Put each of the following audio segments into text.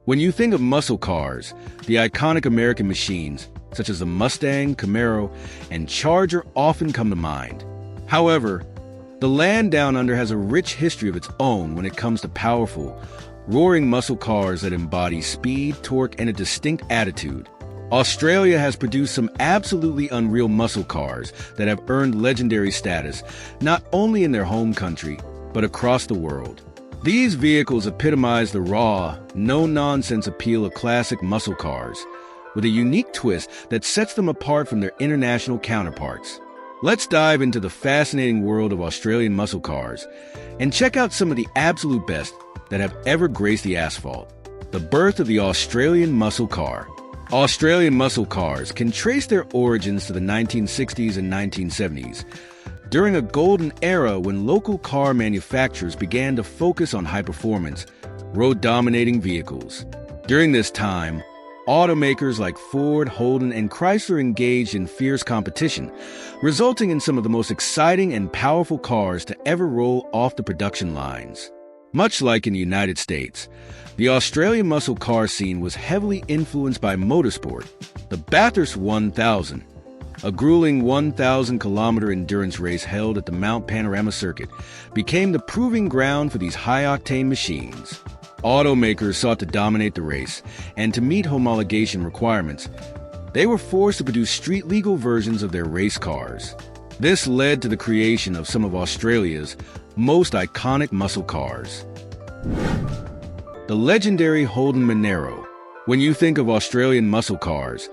When you think of muscle cars, the iconic American machines, such as the Mustang, Camaro, and Charger often come to mind. However, the land down under has a rich history of its own when it comes to powerful, roaring muscle cars that embody speed, torque, and a distinct attitude. Australia has produced some absolutely unreal muscle cars that have earned legendary status, not only in their home country, but across the world. These vehicles epitomize the raw, no-nonsense appeal of classic muscle cars, with a unique twist that sets them apart from their international counterparts. Let's dive into the fascinating world of Australian muscle cars and check out some of the absolute best that have ever graced the asphalt. The birth of the Australian muscle car. Australian muscle cars can trace their origins to the 1960s and 1970s, during a golden era when local car manufacturers began to focus on high-performance, road-dominating vehicles. During this time, automakers like Ford, Holden, and Chrysler engaged in fierce competition, resulting in some of the most exciting and powerful cars to ever roll off the production lines. Much like in the United States, the Australian muscle car scene was heavily influenced by motorsport. The Bathurst 1000, a grueling 1,000-kilometer endurance race held at the Mount Panorama Circuit, became the proving ground for these high-octane machines. Automakers sought to dominate the race, and to meet homologation requirements, they were forced to produce street-legal versions of their race cars. This led to the creation of some of Australia's most iconic muscle cars. The legendary Holden Monero. When you think of Australian muscle cars,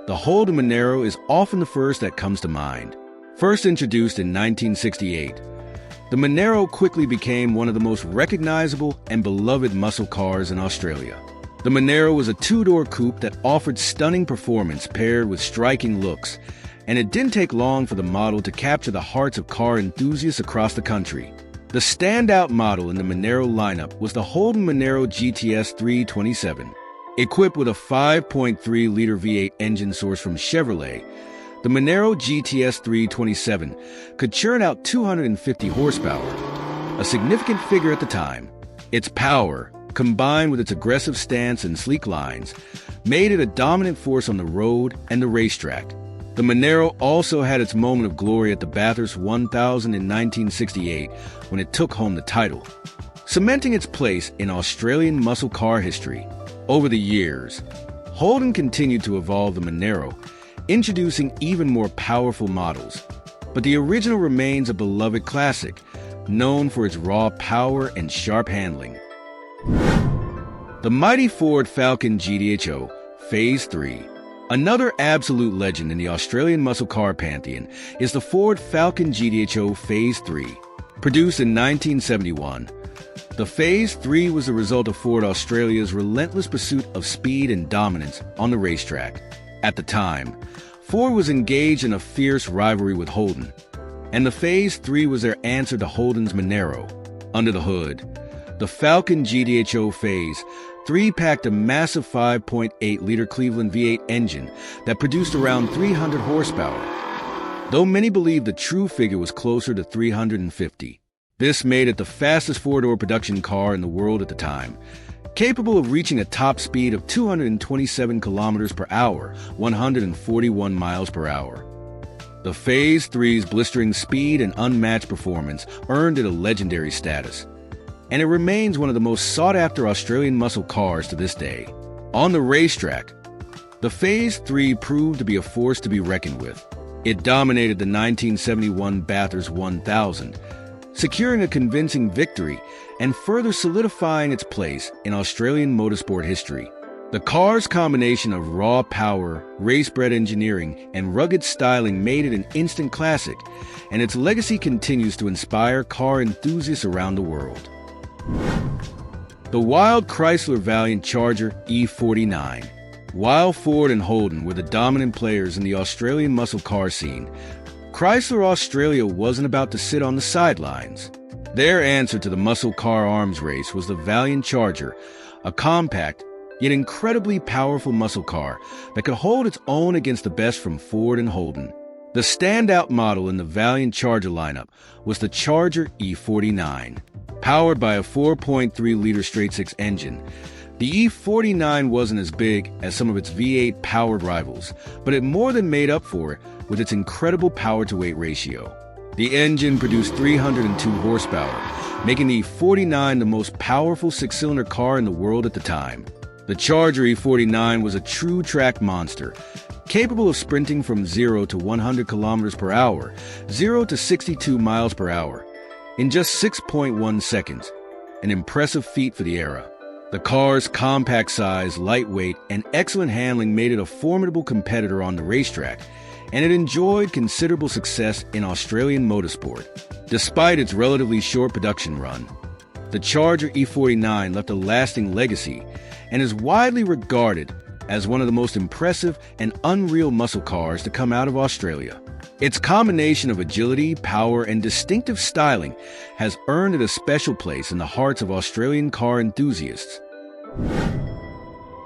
the Holden Monero is often the first that comes to mind. First introduced in 1968, the Monero quickly became one of the most recognizable and beloved muscle cars in Australia. The Monero was a two-door coupe that offered stunning performance paired with striking looks, and it didn't take long for the model to capture the hearts of car enthusiasts across the country. The standout model in the Monero lineup was the Holden Monero GTS 327. Equipped with a 5.3-liter V8 engine sourced from Chevrolet, the Monero GTS 327 could churn out 250 horsepower, a significant figure at the time. Its power, combined with its aggressive stance and sleek lines, made it a dominant force on the road and the racetrack. The Monero also had its moment of glory at the Bathurst 1000 in 1968 when it took home the title, cementing its place in Australian muscle car history. Over the years, Holden continued to evolve the Monero, introducing even more powerful models. But the original remains a beloved classic, known for its raw power and sharp handling. The mighty Ford Falcon GDHO Phase 3. Another absolute legend in the Australian muscle car pantheon is the Ford Falcon GDHO Phase 3. Produced in 1971, the Phase 3 was the result of Ford Australia's relentless pursuit of speed and dominance on the racetrack. At the time, Ford was engaged in a fierce rivalry with Holden, and the Phase 3 was their answer to Holden's Monero. Under the hood, the Falcon GDHO Phase 3 packed a massive 5.8-liter Cleveland V8 engine that produced around 300 horsepower, though many believe the true figure was closer to 350. This made it the fastest four-door production car in the world at the time, capable of reaching a top speed of 227 kilometers per hour, 141 miles per hour. The Phase 3's blistering speed and unmatched performance earned it a legendary status, and it remains one of the most sought-after Australian muscle cars to this day. On the racetrack, the Phase 3 proved to be a force to be reckoned with. It dominated the 1971 Bathurst 1000, securing a convincing victory and further solidifying its place in Australian motorsport history. The car's combination of raw power, race-bred engineering, and rugged styling made it an instant classic, and its legacy continues to inspire car enthusiasts around the world. The wild Chrysler Valiant Charger E49. While Ford and Holden were the dominant players in the Australian muscle car scene, Chrysler Australia wasn't about to sit on the sidelines. Their answer to the muscle car arms race was the Valiant Charger, a compact, yet incredibly powerful muscle car that could hold its own against the best from Ford and Holden. The standout model in the Valiant Charger lineup was the Charger E49. Powered by a 4.3-liter straight-six engine, The E49 wasn't as big as some of its V8 powered rivals, but it more than made up for it with its incredible power-to-weight ratio. The engine produced 302 horsepower, making the E49 the most powerful six-cylinder car in the world at the time. The Charger E49 was a true track monster, capable of sprinting from 0 to 100 kilometers per hour, 0 to 62 miles per hour, in just 6.1 seconds, an impressive feat for the era. The car's compact size, lightweight, and excellent handling made it a formidable competitor on the racetrack, and it enjoyed considerable success in Australian motorsport. Despite its relatively short production run, the Charger E49 left a lasting legacy and is widely regarded as one of the most impressive and unreal muscle cars to come out of Australia. Its combination of agility, power, and distinctive styling has earned it a special place in the hearts of Australian car enthusiasts.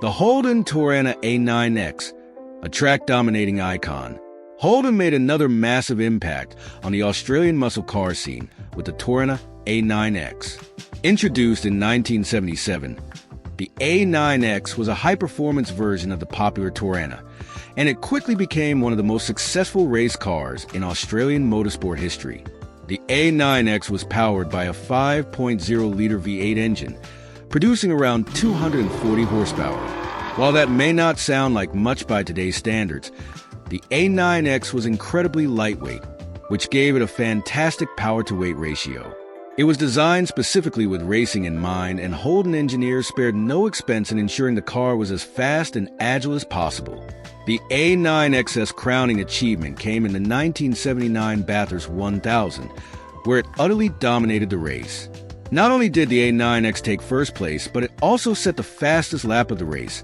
The Holden Torana A9X, a track-dominating icon, Holden made another massive impact on the Australian muscle car scene with the Torana A9X. Introduced in 1977, the A9X was a high-performance version of the popular Torana, and it quickly became one of the most successful race cars in Australian motorsport history. The A9X was powered by a 5.0-liter V8 engine, producing around 240 horsepower. While that may not sound like much by today's standards, the A9X was incredibly lightweight, which gave it a fantastic power-to-weight ratio. It was designed specifically with racing in mind, and Holden engineers spared no expense in ensuring the car was as fast and agile as possible. The A9X's crowning achievement came in the 1979 Bathurst 1000, where it utterly dominated the race. Not only did the A9X take first place, but it also set the fastest lap of the race,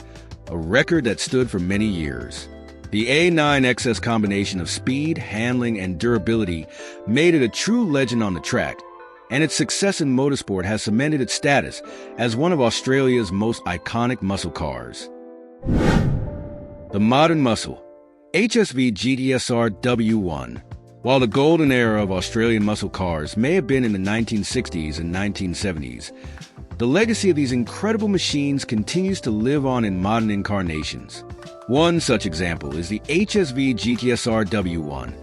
a record that stood for many years. The A9X's combination of speed, handling, and durability made it a true legend on the track, and its success in motorsport has cemented its status as one of Australia's most iconic muscle cars. The modern muscle, HSV GTSR W1. While the golden era of Australian muscle cars may have been in the 1960s and 1970s, the legacy of these incredible machines continues to live on in modern incarnations. One such example is the HSV GTSR W1,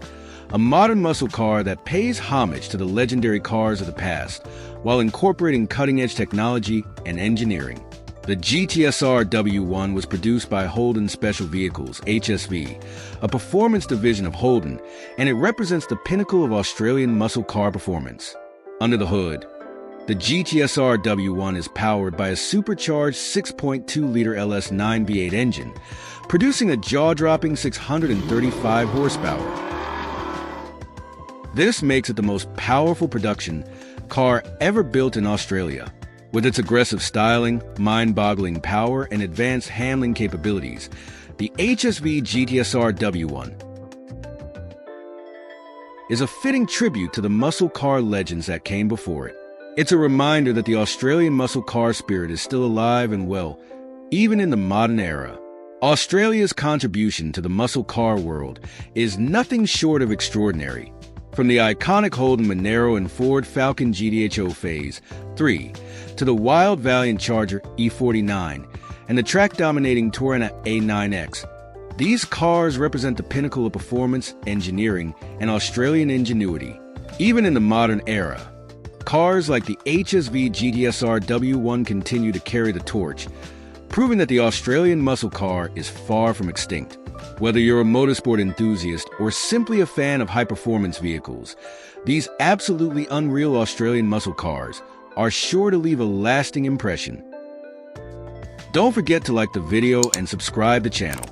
a modern muscle car that pays homage to the legendary cars of the past while incorporating cutting-edge technology and engineering. The GTSR W1 was produced by Holden Special Vehicles, HSV, a performance division of Holden, and it represents the pinnacle of Australian muscle car performance. Under the hood, the GTSR W1 is powered by a supercharged 6.2-liter LS9 V8 engine, producing a jaw-dropping 635 horsepower. This makes it the most powerful production car ever built in Australia. With its aggressive styling, mind-boggling power, and advanced handling capabilities, the HSV GTSR W1 is a fitting tribute to the muscle car legends that came before it. It's a reminder that the Australian muscle car spirit is still alive and well, even in the modern era. Australia's contribution to the muscle car world is nothing short of extraordinary. From the iconic Holden Monero and Ford Falcon GDHO Phase 3 to the wild Valiant Charger E49 and the track-dominating Torana A9X, these cars represent the pinnacle of performance, engineering, and Australian ingenuity. Even in the modern era, cars like the HSV GTSR W1 continue to carry the torch, proving that the Australian muscle car is far from extinct. Whether you're a motorsport enthusiast or simply a fan of high-performance vehicles, these absolutely unreal Australian muscle cars are sure to leave a lasting impression. Don't forget to like the video and subscribe to the channel.